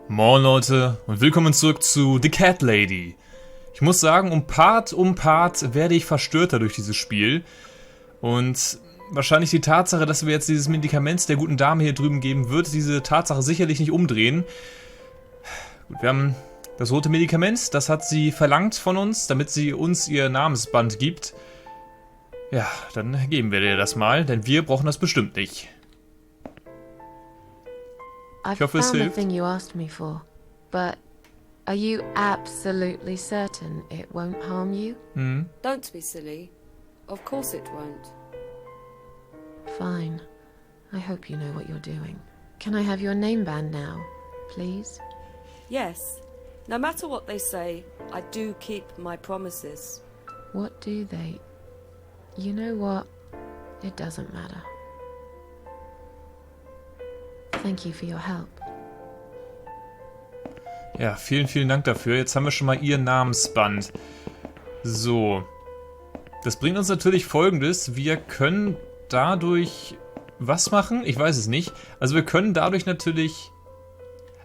Moin Leute und willkommen zurück zu The Cat Lady. Ich muss sagen, um Part werde ich verstörter durch dieses Spiel. Und wahrscheinlich die Tatsache, dass wir jetzt dieses Medikament der guten Dame hier drüben geben, wird diese Tatsache sicherlich nicht umdrehen. Gut, wir haben das rote Medikament, das hat sie verlangt von uns, damit sie uns ihr Namensband gibt. Ja, dann geben wir dir das mal, denn wir brauchen das bestimmt nicht. I found the thing you asked me for, but are you absolutely certain it won't harm you? Don't be silly. Of course it won't. Fine. I hope you know what you're doing. Can I have your name band now, please? Yes. No matter what they say, I do keep my promises. What do they? You know what? It doesn't matter. Thank you for your help. Ja, vielen Dank dafür. Jetzt haben wir schon mal ihr Namensband. So. Das bringt uns natürlich Folgendes. Wir können dadurch was machen? Ich weiß es nicht. Also wir können dadurch natürlich...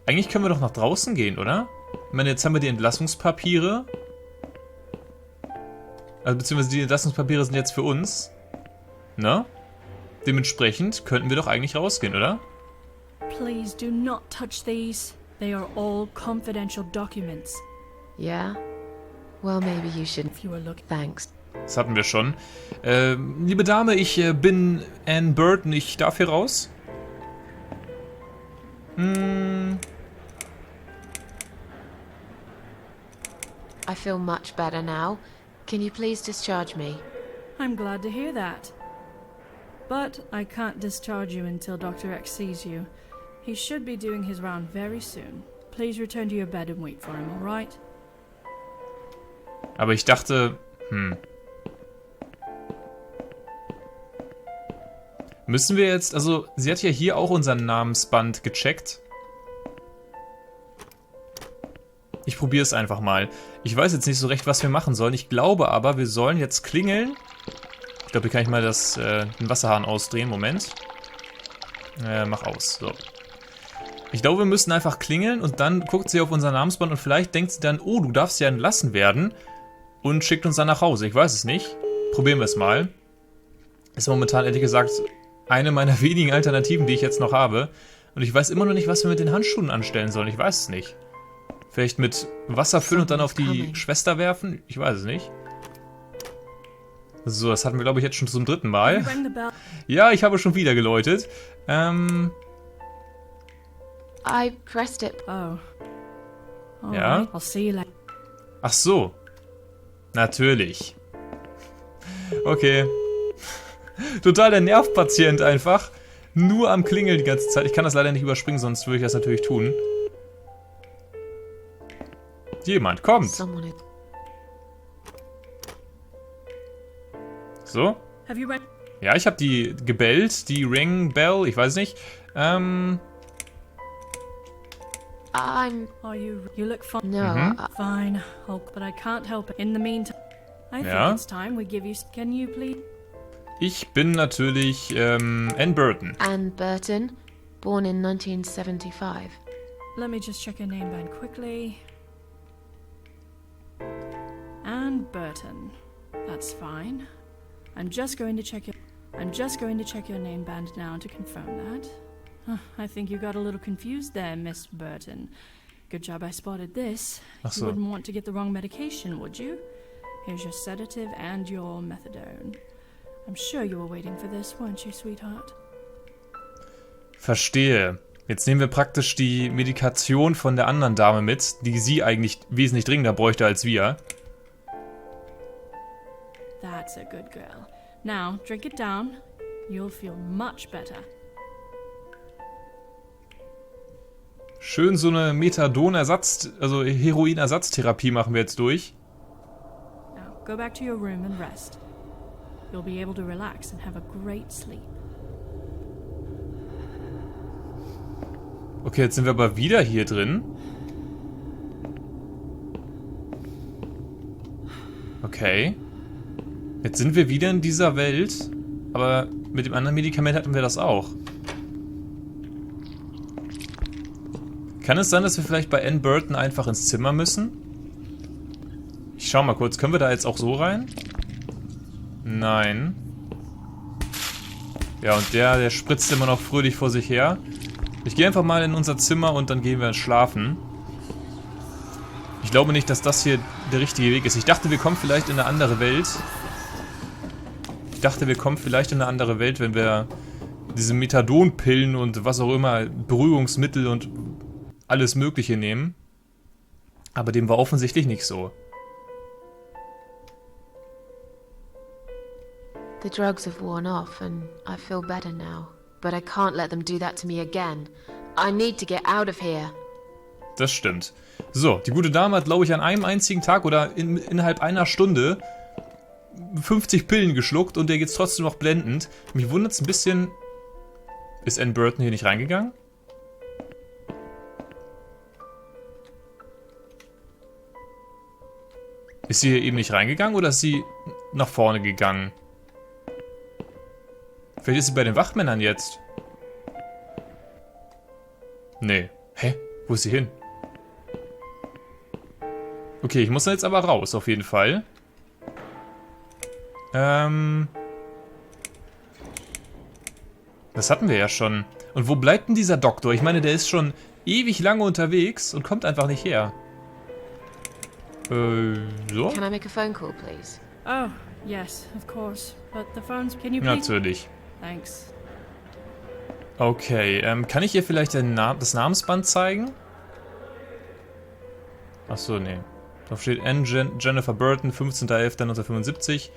Eigentlich können wir doch nach draußen gehen, oder? Ich meine, jetzt haben wir die Entlassungspapiere. Also beziehungsweise die Entlassungspapiere sind jetzt für uns. Ne? Dementsprechend könnten wir doch eigentlich rausgehen, oder? Please do not touch these. They are all confidential documents. Yeah? Well, maybe you shouldn't. If you were looking. Thanks. Das hatten wir schon. Liebe Dame, ich bin Anne Burton. Ich darf hier raus? I feel much better now. Can you please discharge me? I'm glad to hear that. But I can't discharge you until Dr. X sees you. He should be doing his round very soon. Please return to your bed and wait for him, all right? Aber ich dachte, Müssen wir jetzt, also sie hat ja hier auch unser Namensband gecheckt. Ich probiere es einfach mal. Ich weiß jetzt nicht so recht, was wir machen sollen. Ich glaube aber, wir sollen jetzt klingeln. Ich glaube, hier kann ich mal den Wasserhahn ausdrehen. Moment. Mach aus. So. Ich glaube, wir müssen einfach klingeln und dann guckt sie auf unser Namensband und vielleicht denkt sie dann, oh, du darfst ja entlassen werden und schickt uns dann nach Hause. Ich weiß es nicht. Probieren wir es mal. Ist momentan, ehrlich gesagt, eine meiner wenigen Alternativen, die ich jetzt noch habe. Und ich weiß immer noch nicht, was wir mit den Handschuhen anstellen sollen. Ich weiß es nicht. Vielleicht mit Wasser füllen und dann auf die Schwester werfen? Ich weiß es nicht. So, das hatten wir, glaube ich, jetzt schon zum 3. Mal. Ja, ich habe schon wieder geläutet. I pressed it. Oh. All Ja? right, I'll see you later. Ach so. Natürlich. Okay. Total der Nervpatient einfach. Nur am Klingeln die ganze Zeit. Ich kann das leider nicht überspringen, sonst würde ich das natürlich tun. Jemand kommt. So. Have you read? Ja, ich habe die gebellt. Die Ring Bell. Ich weiß nicht. Oh, you look fine. No, Fine. Oh, but I can't help it. In the meantime, I Ja? think it's time we give you. Can you please? Ich bin natürlich Anne Burton. Anne Burton, born in 1975. Let me just check your name band quickly. Anne Burton. That's fine. I'm just going to check your name band now to confirm that. I think you got a little confused there, Miss Burton. Good job I spotted this. Ach so. You wouldn't want to get the wrong medication, would you? Here's your sedative and your methadone. I'm sure you were waiting for this, weren't you, sweetheart? Verstehe. Jetzt nehmen wir praktisch die Medikation von der anderen Dame mit, die sie eigentlich wesentlich dringender bräuchte als wir. That's a good girl. Now, drink it down. You'll feel much better. Schön so eine also Heroinersatztherapie machen wir jetzt durch. Now, go back to your room and rest. You'll be able to relax and have a great sleep. Okay, jetzt sind wir aber wieder hier drin. Okay. Jetzt sind wir wieder in dieser Welt, aber mit dem anderen Medikament hatten wir das auch. Kann es sein, dass wir vielleicht bei Ann Burton einfach ins Zimmer müssen? Ich schau mal kurz. Können wir da jetzt auch so rein? Nein. Ja, und der spritzt immer noch fröhlich vor sich her. Ich gehe einfach mal in unser Zimmer und dann gehen wir schlafen. Ich glaube nicht, dass das hier der richtige Weg ist. Ich dachte, wir kommen vielleicht in eine andere Welt. Wenn wir diese Methadonpillen und was auch immer, Beruhigungsmittel und alles Mögliche nehmen. Aber dem war offensichtlich nicht so. The drugs have worn off and I feel better now. But I can't let them do that to me again. I need to get out of here. Das stimmt. So, die gute Dame hat, glaube ich, an einem einzigen Tag oder innerhalb einer Stunde 50 Pillen geschluckt und der geht's trotzdem noch blendend. Mich wundert's ein bisschen... Ist Ann Burton hier nicht reingegangen? Ist sie hier eben nicht reingegangen oder ist sie nach vorne gegangen? Vielleicht ist sie bei den Wachmännern jetzt. Nee. Hä? Wo ist sie hin? Okay, ich muss da jetzt aber raus, auf jeden Fall. Das hatten wir ja schon. Und wo bleibt denn dieser Doktor? Ich meine, der ist schon ewig lange unterwegs und kommt einfach nicht her. So? Can I make a phone call, please? Oh, yes, of course. But the phones, can you please... Natürlich. Thanks. Okay, kann ich ihr vielleicht das Namensband zeigen? Achso, nee. Da steht Jennifer Burton, 15.11.1975.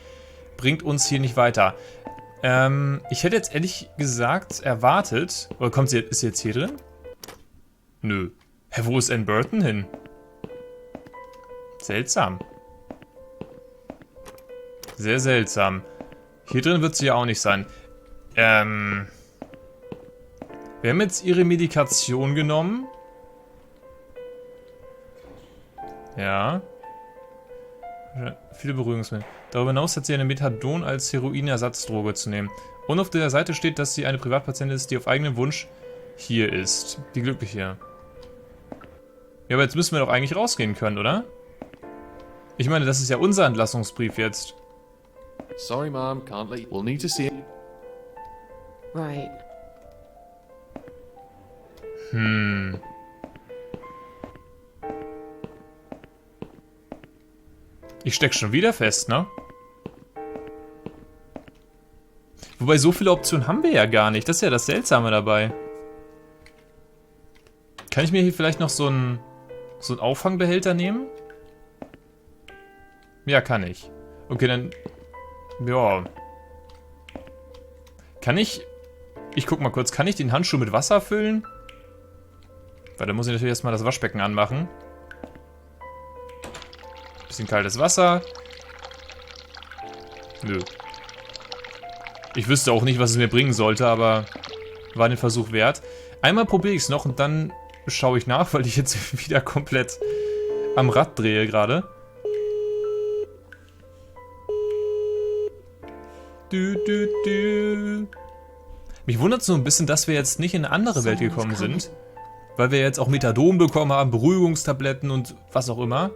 Bringt uns hier nicht weiter. Ich hätte jetzt ehrlich gesagt erwartet... Oder ist sie jetzt hier drin? Nö. Hä, wo ist Ann Burton hin? Seltsam. Sehr seltsam. Hier drin wird sie ja auch nicht sein. Wir haben jetzt ihre Medikation genommen. Ja. Viele Beruhigungsmittel. Darüber hinaus hat sie eine Methadon als Heroinersatzdroge zu nehmen. Und auf der Seite steht, dass sie eine Privatpatientin ist, die auf eigenen Wunsch hier ist. Die Glückliche. Ja, aber jetzt müssen wir doch eigentlich rausgehen können, oder? Ich meine, das ist ja unser Entlassungsbrief jetzt. Sorry, Mom, can't let you. We'll need to see it. Right. Ich steck schon wieder fest, ne? Wobei, so viele Optionen haben wir ja gar nicht. Das ist ja das Seltsame dabei. Kann ich mir hier vielleicht noch so einen Auffangbehälter nehmen? Ja, kann ich. Okay, dann... Ja. Kann ich... Ich guck mal kurz. Kann ich den Handschuh mit Wasser füllen? Weil da muss ich natürlich erstmal das Waschbecken anmachen. Bisschen kaltes Wasser. Nö. Ich wüsste auch nicht, was es mir bringen sollte, aber war den Versuch wert. Einmal probiere ich es noch und dann schaue ich nach, weil ich jetzt wieder komplett am Rad drehe gerade. Mich wundert es so ein bisschen, dass wir jetzt nicht in eine andere Welt gekommen sind. Weil wir jetzt auch Methadon bekommen haben, Beruhigungstabletten und was auch immer.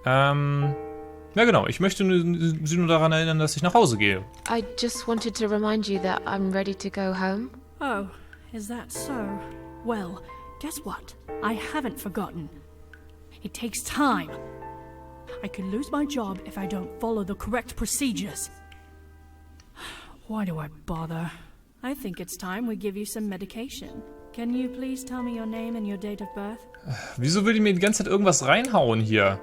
Ja genau, ich möchte Sie nur daran erinnern, dass ich nach Hause gehe. I just wanted to remind you that I'm ready to go home. Oh, is that so? Well, guess what? I haven't forgotten. It takes time. I could lose my job if I don't follow the correct procedures. Why do I bother? I think it's time we give you some medication. Can you please tell me your name and your date of birth? Wieso will die mir die ganze Zeit irgendwas reinhauen hier?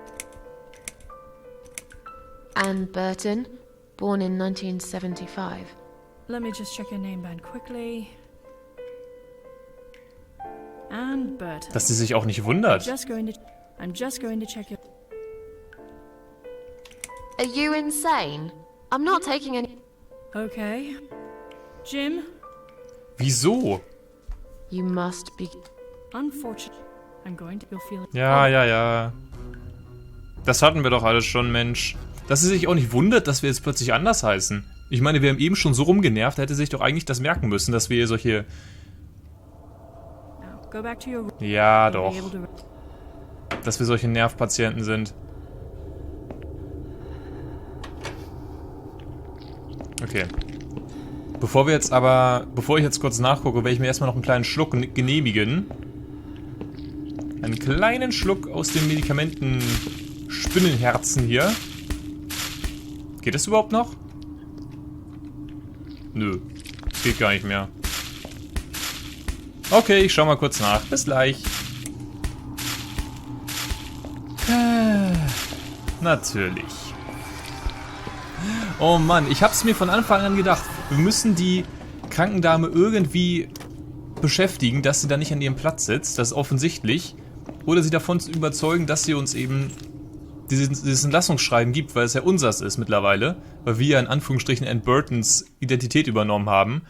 Ann Burton, born in 1975. Let me just check your name band quickly. Ann Burton. Dass sie sich auch nicht wundert. I'm just going to check your... Are you insane? I'm not taking any... Okay. Jim? Wieso? You must be... Unfortunately, I'm going to feel... Ja. Das hatten wir doch alles schon, Mensch. Dass sie sich auch nicht wundert, dass wir jetzt plötzlich anders heißen. Ich meine, wir haben eben schon so rumgenervt, da hätte sich doch eigentlich das merken müssen, dass wir hier solche Go back to your room. Ja, You'll doch. be able to- Dass wir solche Nervpatienten sind. Okay. Bevor ich jetzt kurz nachgucke, werde ich mir erstmal noch einen kleinen Schluck genehmigen. Einen kleinen Schluck aus dem Medikamenten-Spinnenherzen hier. Geht das überhaupt noch? Nö. Geht gar nicht mehr. Okay, ich schau mal kurz nach. Bis gleich. Natürlich. Oh Mann, ich hab's mir von Anfang an gedacht. Wir müssen die Krankendame irgendwie beschäftigen, dass sie da nicht an ihrem Platz sitzt. Das ist offensichtlich. Oder sie davon zu überzeugen, dass sie uns eben dieses Entlassungsschreiben gibt, weil es ja unsers ist mittlerweile. Weil wir ja in Anführungsstrichen Ann Burtons Identität übernommen haben.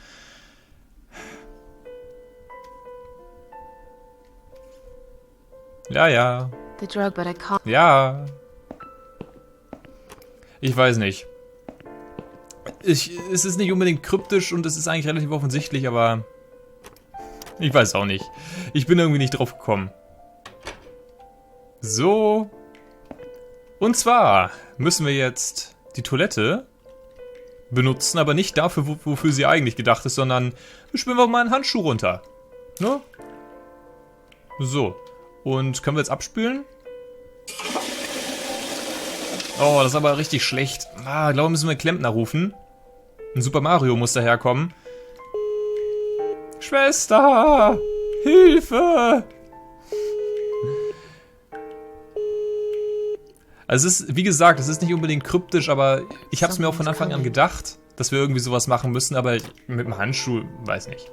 Ja, ja. The drug, but I can't. Ja. Ich weiß nicht. Es ist nicht unbedingt kryptisch und es ist eigentlich relativ offensichtlich, aber ich weiß auch nicht. Ich bin irgendwie nicht drauf gekommen. So. Und zwar müssen wir jetzt die Toilette benutzen, aber nicht dafür, wofür sie eigentlich gedacht ist, sondern wir spielen wir mal einen Handschuh runter. Ne? So. Und können wir jetzt abspülen? Oh, das ist aber richtig schlecht. Ich glaube, müssen wir einen Klempner rufen. Ein Super Mario muss daherkommen. Schwester! Hilfe! Also es ist, wie gesagt, es ist nicht unbedingt kryptisch, aber ich habe es mir auch von Anfang an gedacht, dass wir irgendwie sowas machen müssen, aber mit dem Handschuh, weiß nicht.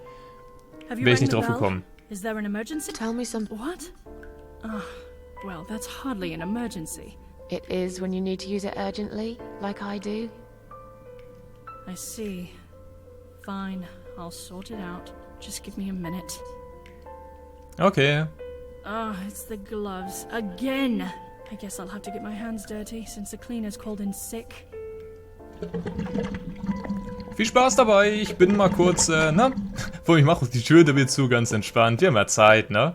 Wäre ich nicht drauf gekommen. Is there an emergency? Tell me something. What? Well, that's hardly an emergency. It is when you need to use it urgently, like I do. I see. Fine, I'll sort it out. Just give me a minute. Okay. It's the gloves. Again! I guess I'll have to get my hands dirty, since the cleaner's called in sick. Viel Spaß dabei. Ich bin mal kurz, ich mache die Tür da wieder zu, ganz entspannt. Wir haben ja Zeit, ne?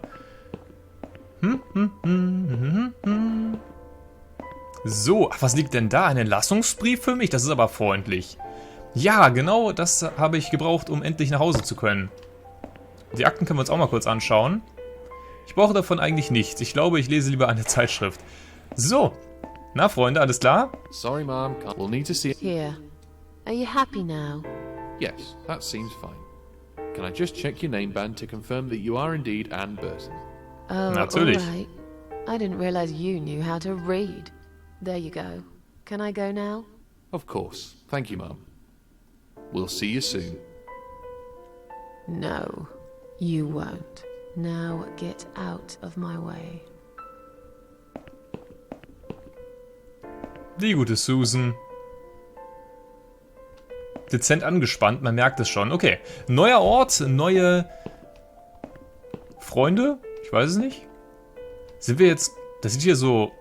So, was liegt denn da? Ein Entlassungsbrief für mich? Das ist aber freundlich. Ja, genau, das habe ich gebraucht, um endlich nach Hause zu können. Die Akten können wir uns auch mal kurz anschauen. Ich brauche davon eigentlich nichts. Ich glaube, ich lese lieber eine Zeitschrift. So. Na, Freunde, alles klar? Sorry, Mom. We'll need to see it. Here. Are you happy now? Yes, that seems fine. Can I just check your name band to confirm that you are indeed Ann Burton? Oh, Natürlich. all right. I didn't realize you knew how to read. There you go. Can I go now? Of course. Thank you, Mom. We'll see you soon. No, you won't. Now get out of my way. Die gute Susan. Dezent angespannt, man merkt es schon. Okay, neuer Ort, neue Freunde? Ich weiß es nicht. Sind wir jetzt... Das sieht hier so...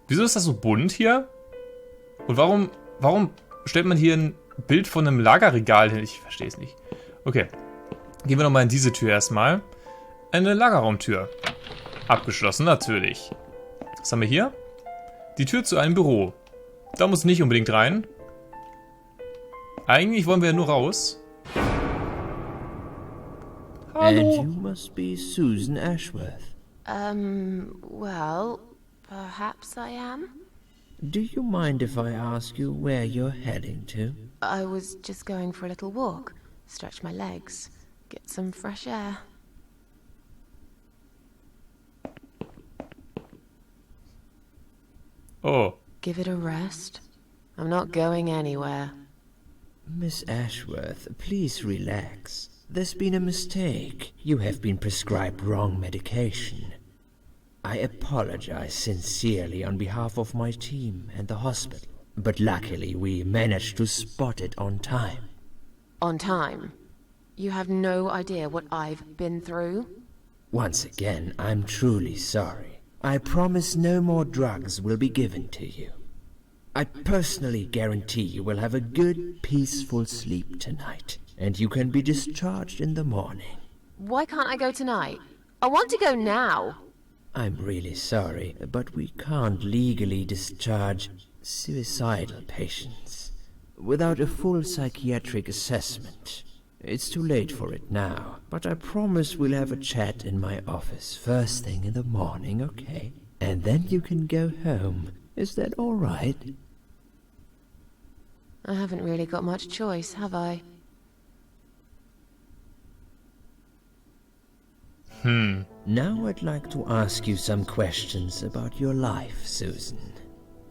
Wieso ist das so bunt hier? Und warum stellt man hier ein Bild von einem Lagerregal hin? Ich verstehe es nicht. Okay, gehen wir nochmal in diese Tür erstmal. Eine Lagerraumtür. Abgeschlossen, natürlich. Was haben wir hier? Die Tür zu einem Büro. Da muss nicht unbedingt rein. Eigentlich wollen wir ja nur raus. Hallo. And you must be Susan Ashworth. Well, perhaps I am. Do you mind if I ask you where you're heading to? I was just going for a little walk, stretch my legs, get some fresh air. Oh. Give it a rest. I'm not going anywhere. Miss Ashworth, please relax. There's been a mistake. You have been prescribed wrong medication. I apologize sincerely on behalf of my team and the hospital, but luckily we managed to spot it on time. On time? You have no idea what I've been through? Once again, I'm truly sorry. I promise no more drugs will be given to you. I personally guarantee you will have a good, peaceful sleep tonight, and you can be discharged in the morning. Why can't I go tonight? I want to go now. I'm really sorry, but we can't legally discharge suicidal patients without a full psychiatric assessment. It's too late for it now, but I promise we'll have a chat in my office first thing in the morning, okay? And then you can go home. Is that all right? I haven't really got much choice, have I? Now I'd like to ask you some questions about your life, Susan.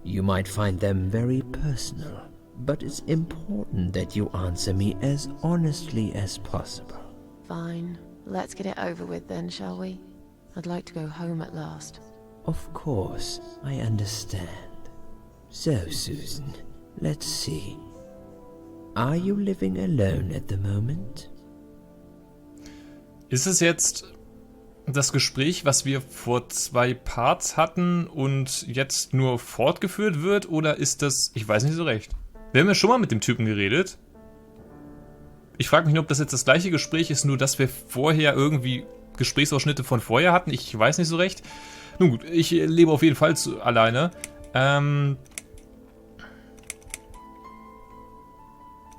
You might find them very personal, but it's important that you answer me as honestly as possible. Fine. Let's get it over with then, shall we? I'd like to go home at last. Of course, I understand. So, Susan, let's see. Are you living alone at the moment? Ist es jetzt das Gespräch, was wir vor 2 Parts hatten und jetzt nur fortgeführt wird? Oder ist das... Ich weiß nicht so recht. Wir haben ja schon mal mit dem Typen geredet. Ich frage mich nur, ob das jetzt das gleiche Gespräch ist, nur dass wir vorher irgendwie Gesprächsausschnitte von vorher hatten. Ich weiß nicht so recht. Nun gut, ich lebe auf jeden Fall alleine. I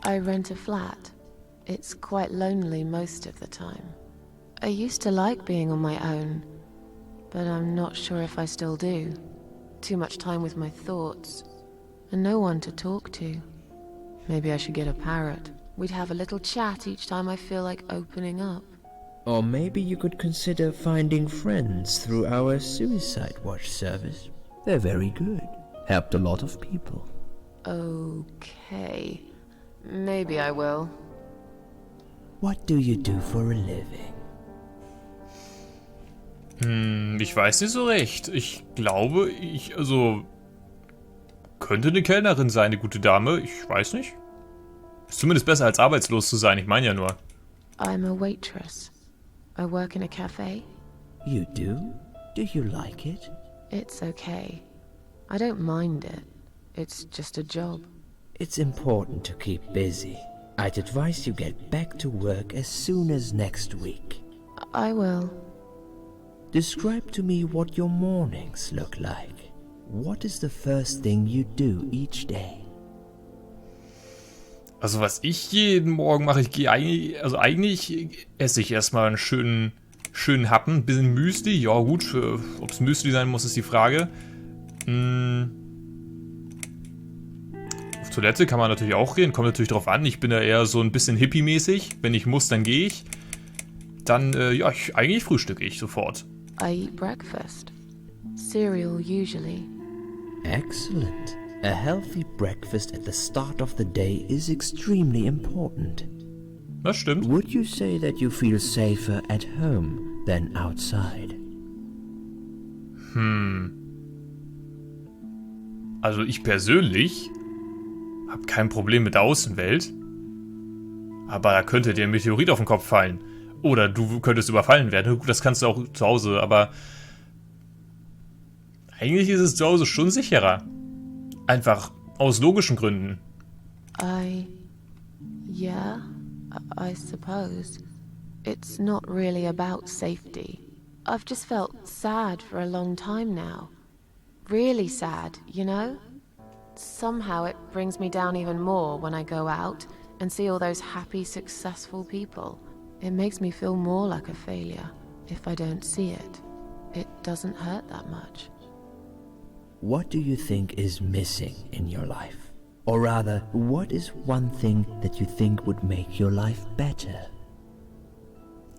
rent a flat. It's quite lonely most of the time. I used to like being on my own, but I'm not sure if I still do. Too much time with my thoughts, and no one to talk to. Maybe I should get a parrot. We'd have a little chat each time I feel like opening up. Or maybe you could consider finding friends through our Suicide Watch service. They're very good. Helped a lot of people. Okay. Maybe I will. What do you do for a living? Ich weiß nicht so recht. Ich glaube, könnte eine Kellnerin sein, eine gute Dame. Ich weiß nicht. Ist zumindest besser als arbeitslos zu sein. Ich meine ja nur. I'm a waitress. I work in a cafe. You do? Do you like it? It's okay. I don't mind it. It's just a job. It's important to keep busy. I'd advise you get back to work as soon as next week. I will. Describe to me what your mornings look like. What is the first thing you do each day? Also was ich jeden Morgen mache, eigentlich esse ich erstmal einen schönen Happen, ein bisschen Müsli. Ja gut, ob es Müsli sein muss, ist die Frage. Auf Toilette kann man natürlich auch gehen, kommt natürlich drauf an. Ich bin ja eher so ein bisschen hippie-mäßig. Wenn ich muss, dann gehe ich. Dann, eigentlich frühstücke ich sofort. I eat breakfast. Cereal usually. Excellent. A healthy breakfast at the start of the day is extremely important. Das stimmt. Would you say that you feel safer at home than outside? Also ich persönlich habe kein Problem mit der Außenwelt. Aber da könnte dir ein Meteorit auf den Kopf fallen. Oder du könntest überfallen werden. Gut, das kannst du auch zu Hause, aber eigentlich ist es zu Hause schon sicherer. Einfach aus logischen Gründen. Yeah, I suppose. It's not really about safety. I've just felt sad for a long time now. Really sad, you know? Somehow it brings me down even more when I go out and see all those happy, successful people. It makes me feel more like a failure. If I don't see it, it doesn't hurt that much. What do you think is missing in your life? Or rather, what is one thing that you think would make your life better?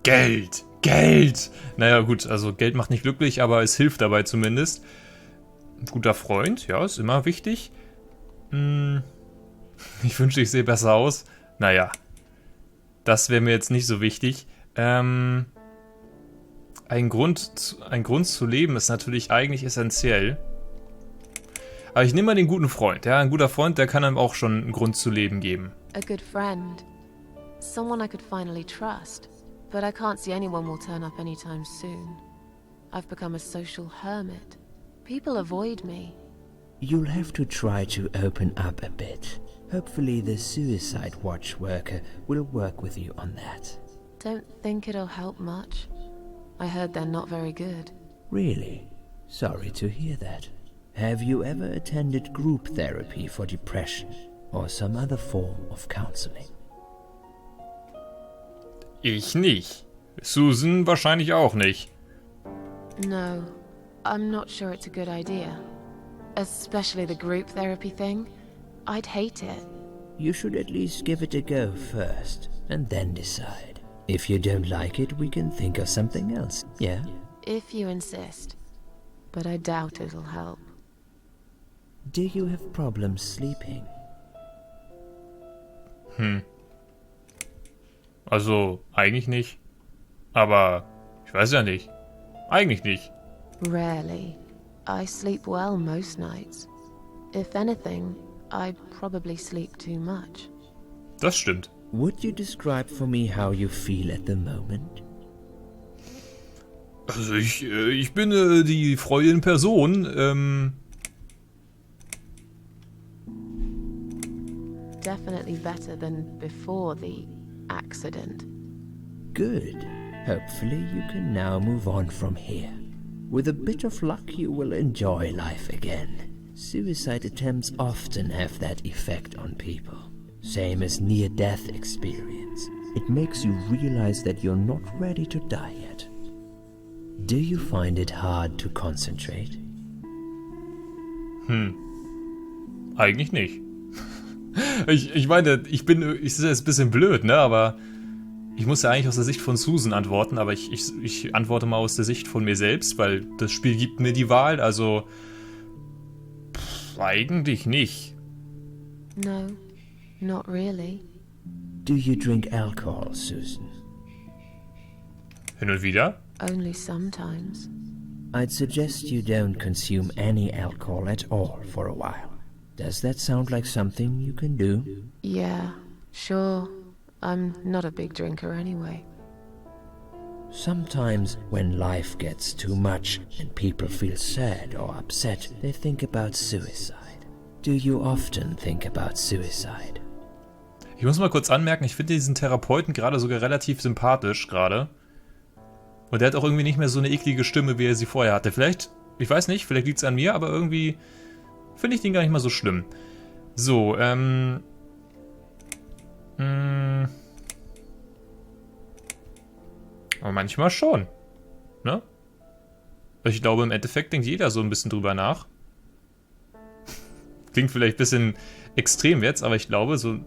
Geld! Geld! Naja gut, also Geld macht nicht glücklich, aber es hilft dabei zumindest. Ein guter Freund, ja, ist immer wichtig. Ich wünschte, ich sehe besser aus. Naja, das wäre mir jetzt nicht so wichtig. Ein Grund zu leben ist natürlich eigentlich essentiell. Aber ich nehme mal den guten Freund. Ja, ein guter Freund, der kann einem auch schon einen Grund zu leben geben. A good friend. Someone I could finally trust. But I can't see anyone will turn up anytime soon. I've become a social hermit. People avoid me. You'll have to try to open up a bit. Hopefully the Suicide Watch worker will work with you on that. Don't think it'll help much. I heard they're not very good. Really? Sorry to hear that. Have you ever attended group therapy for depression or some other form of counseling? Ich nicht. Susan wahrscheinlich auch nicht. No, I'm not sure it's a good idea. Especially the group therapy thing. I'd hate it. You should at least give it a go first, and then decide. If you don't like it, we can think of something else, yeah? If you insist. But I doubt it'll help. Do you have problems sleeping? Also, eigentlich nicht. Aber, ich weiß ja nicht. Eigentlich nicht. Rarely. I sleep well most nights. If anything, I probably sleep too much. Das stimmt. Would you describe for me how you feel at the moment? Also ich bin die Freude in Person. Definitely better than before the accident. Good. Hopefully you can now move on from here. With a bit of luck you will enjoy life again. Suicide attempts often have that effect on people. Same as near-death experience. It makes you realize that you're not ready to die yet. Do you find it hard to concentrate? Eigentlich nicht. Ich meine, ich ist jetzt ein bisschen blöd, ne, aber ich muss ja eigentlich aus der Sicht von Susan antworten, aber ich antworte mal aus der Sicht von mir selbst, weil das Spiel gibt mir die Wahl, also eigentlich nicht. No, not really. Do you drink alcohol, Susan? Hin und wieder? Only sometimes. I'd suggest you don't consume any alcohol at all for a while. Does that sound like something you can do? Yeah, sure. I'm not a big drinker anyway. Sometimes when life gets too much and people feel sad or upset, they think about suicide. Do you often think about suicide? Ich muss mal kurz anmerken, ich finde diesen Therapeuten gerade sogar relativ sympathisch gerade. Und der hat auch irgendwie nicht mehr so eine eklige Stimme, wie er sie vorher hatte. Vielleicht, ich weiß nicht, vielleicht liegt es an mir, aber irgendwie finde ich den gar nicht mal so schlimm. So, aber manchmal schon. Ne? Ich glaube, im Endeffekt denkt jeder so ein bisschen drüber nach. Klingt vielleicht ein bisschen extrem jetzt, aber ich glaube, so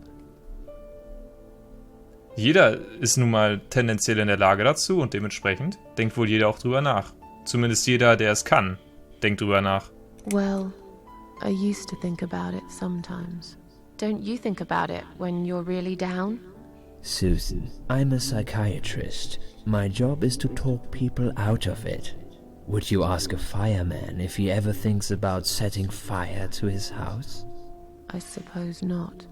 jeder ist nun mal tendenziell in der Lage dazu und dementsprechend denkt wohl jeder auch drüber nach. Zumindest jeder, der es kann, denkt drüber nach. Well, I used to think about it sometimes. Don't you think about it when you're really down? Susan, I'm a psychiatrist. My job is to talk people out of it. Would you ask a fireman if he ever thinks about setting fire to his house? I suppose not.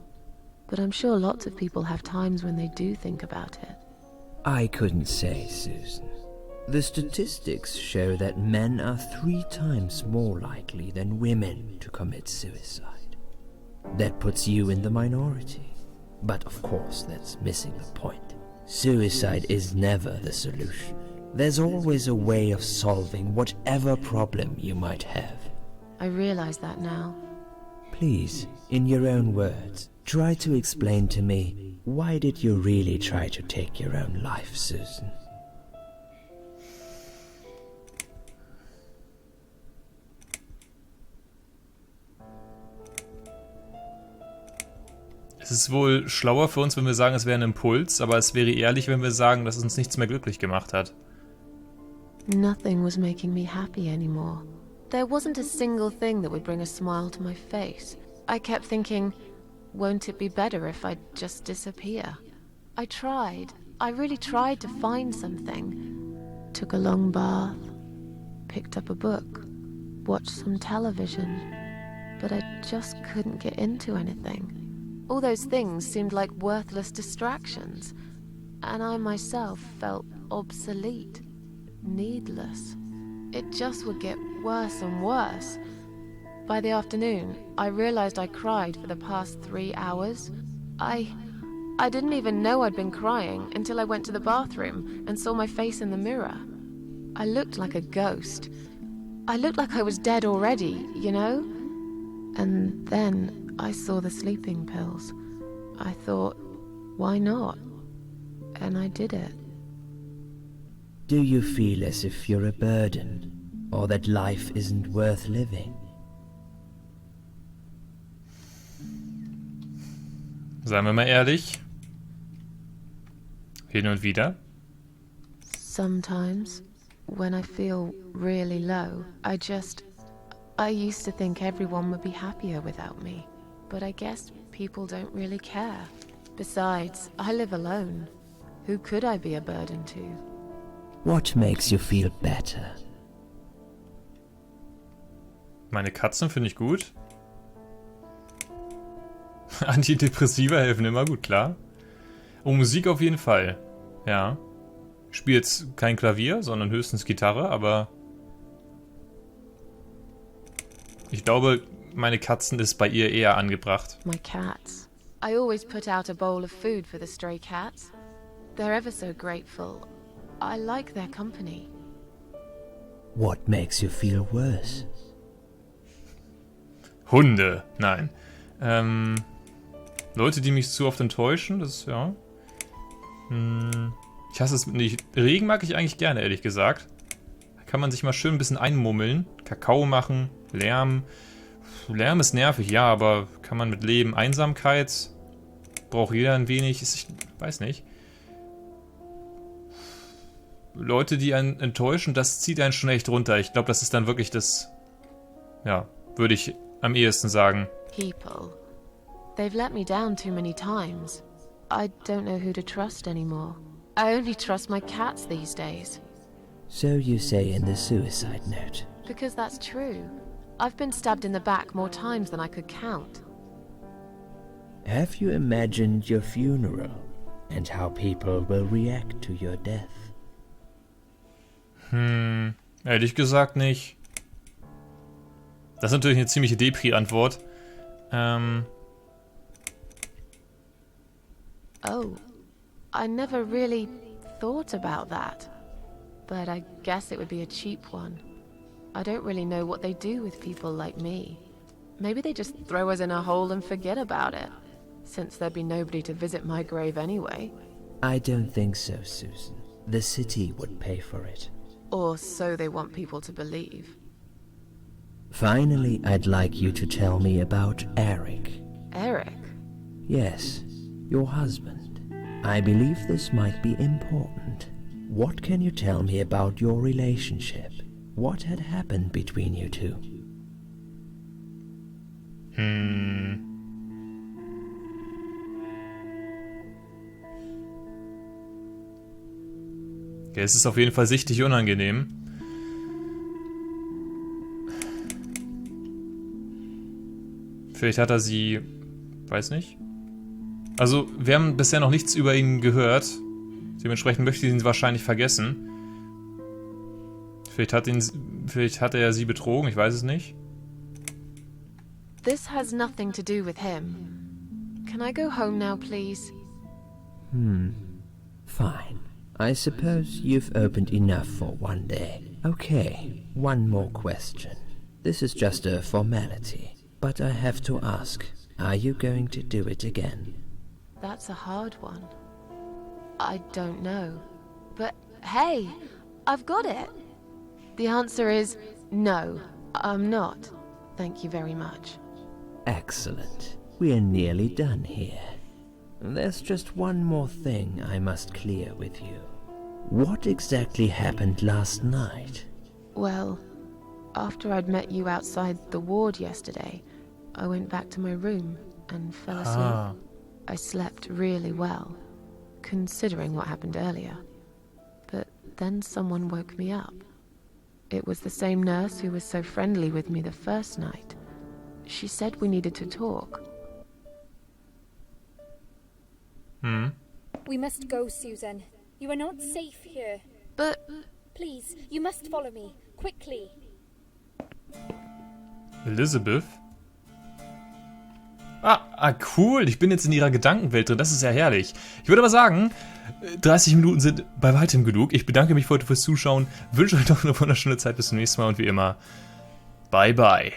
But I'm sure lots of people have times when they do think about it. I couldn't say, Susan. The statistics show that men are 3 times more likely than women to commit suicide. That puts you in the minority. But of course, that's missing the point. Suicide is never the solution. There's always a way of solving whatever problem you might have. I realize that now. Please, in your own words, try to explain to me, why did you really try to take your own life, Susan? Es ist wohl schlauer für uns, wenn wir sagen, es wäre ein Impuls, aber es wäre ehrlich, wenn wir sagen, dass es uns nichts mehr glücklich gemacht hat. Nothing was making me happy anymore. There wasn't a single thing that would bring a smile to my face. I kept thinking, won't it be better if I just disappear? I tried. I really tried to find something. Took a long bath, picked up a book, watched some television, but I just couldn't get into anything. All those things seemed like worthless distractions, and I myself felt obsolete, needless. It just would get worse and worse. By the afternoon, I realized I cried for the past 3 hours. I didn't even know I'd been crying until I went to the bathroom and saw my face in the mirror. I looked like a ghost. I looked like I was dead already, you know? And then I saw the sleeping pills. I thought, why not? And I did it. Do you feel as if you're a burden, or that life isn't worth living? Seien wir mal ehrlich. Hin und wieder. Sometimes, when I feel really low, I used to think everyone would be happier without me. But I guess people don't really care. Besides, I live alone. Who could I be a burden to? What makes you feel better? Meine Katzen finde ich gut. Antidepressiva helfen immer gut, klar. Oh, Musik auf jeden Fall. Ja. Ich spiele jetzt kein Klavier, sondern höchstens Gitarre, aber ich glaube, meine Katzen ist bei ihr eher angebracht. My cats. I always put out a bowl of food for the stray cats. They're ever so grateful. I like their company. What makes you feel worse? Hunde. Nein. Leute, die mich zu oft enttäuschen, das ist, ja. Ich hasse es nicht. Regen mag ich eigentlich gerne, ehrlich gesagt. Da kann man sich mal schön ein bisschen einmummeln. Kakao machen, Lärm. Lärm ist nervig, ja, aber kann man mit leben. Einsamkeit braucht jeder ein wenig. Ich weiß nicht. Leute, die einen enttäuschen, das zieht einen schon echt runter. Ich glaube, das ist dann wirklich das, ja, würde ich am ehesten sagen. People. They've let me down too many times. I don't know who to trust anymore. I only trust my cats these days. So you say in the suicide note. Because that's true. I've been stabbed in the back more times than I could count. Have you imagined your funeral and how people will react to your death? Ehrlich gesagt nicht. Das ist natürlich eine ziemliche Depri-Antwort. Oh, I never really thought about that. But I guess it would be a cheap one. I don't really know what they do with people like me. Maybe they just throw us in a hole and forget about it, since there'd be nobody to visit my grave anyway. I don't think so, Susan. The city would pay for it. Or so they want people to believe. Finally, I'd like you to tell me about Eric. Eric? Yes, your husband. I believe this might be important. What can you tell me about your relationship? What had happened between you two? Okay, es ist auf jeden Fall sichtlich unangenehm. Vielleicht hat er sie... Weiß nicht. Also, wir haben bisher noch nichts über ihn gehört. Dementsprechend möchte ich ihn wahrscheinlich vergessen. Vielleicht hat er sie betrogen, ich weiß es nicht. This has nothing to do with him. Can I go home now, please? Fine. I suppose you've opened enough for one day. Okay, one more question. This is just a formality, but I have to ask, are you going to do it again? That's a hard one. I don't know. But hey, I've got it. The answer is no, I'm not. Thank you very much. Excellent. We are nearly done here. There's just one more thing I must clear with you. What exactly happened last night? Well, after I'd met you outside the ward yesterday, I went back to my room and fell asleep. I slept really well, considering what happened earlier. But then someone woke me up. It was the same nurse who was so friendly with me the first night. She said we needed to talk. We must go, Susan. You are not safe here. But... Please, you must follow me. Quickly. Elizabeth? Cool. Ich bin jetzt in ihrer Gedankenwelt drin. Das ist ja herrlich. Ich würde aber sagen, 30 Minuten sind bei weitem genug. Ich bedanke mich für heute fürs Zuschauen. Wünsche euch noch eine wunderschöne Zeit. Bis zum nächsten Mal und wie immer, bye bye.